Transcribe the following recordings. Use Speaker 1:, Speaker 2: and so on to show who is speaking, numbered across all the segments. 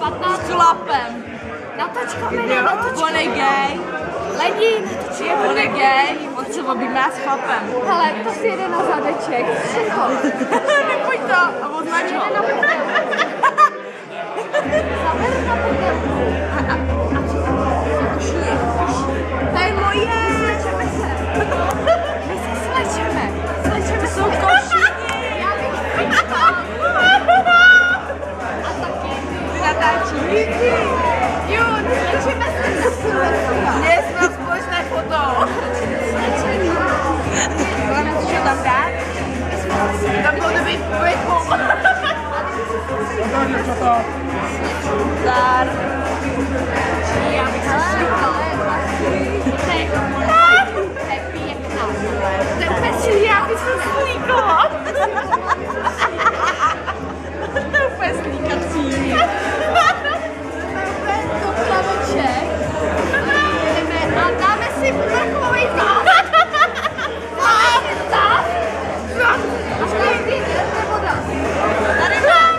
Speaker 1: 15
Speaker 2: Chlapem.
Speaker 1: Natočkami, natočkami.
Speaker 2: On je gay.
Speaker 1: Lidi, natočkami.
Speaker 2: On je gay, on se objímá s chlapem.
Speaker 1: Hele, to si jede na zadeček. Všechno.
Speaker 2: Nepojď to a označ ho.
Speaker 1: Zaber na podělku.
Speaker 2: To je moje.
Speaker 1: Slečeme se. My se slečeme. Slečeme
Speaker 2: Jsou koši.
Speaker 1: Já bych to. A taky.
Speaker 2: Natáčí.
Speaker 1: Jo, slečeme se.
Speaker 2: Dnes na společné foto. Máme co tam dát? Tam bylo dobrý pověku. Zdar.
Speaker 1: Já bych se slíkala. To je pěkná.
Speaker 2: To je úplně já bych se slíkala. To je úplně slíkací.
Speaker 1: To plaveček. A dáme si prkovej zás. Dáme si zás. A každý jde voda.
Speaker 2: Tady máš.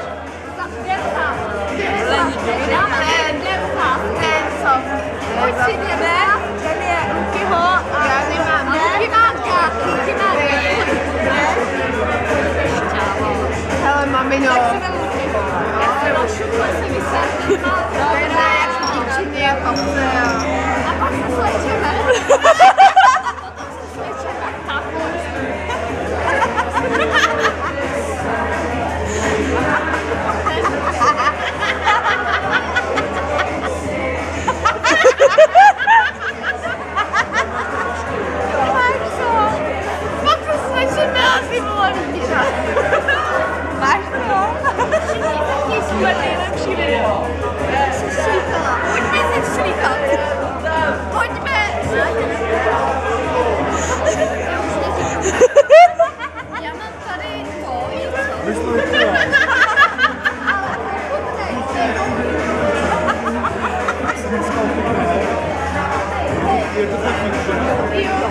Speaker 1: Pojď si jdeme.
Speaker 2: Ten je Lukyho a já nemám.
Speaker 1: Luky mámka. Luky mámka.
Speaker 2: Hele, mamino.
Speaker 1: Já se našupla si vysvětlím.
Speaker 2: Dobré, jak díčiny a kapce.
Speaker 1: A pak se slečeme. Potom se slečeme.
Speaker 2: Pak se slečeme a ty vole líča. Máš to? Super nejlepší video.
Speaker 1: Pojďme si slíkat. Pojďme. Já mám tady to, něco. Ale pokud nejde.
Speaker 3: Je to tak, že...
Speaker 1: Jo.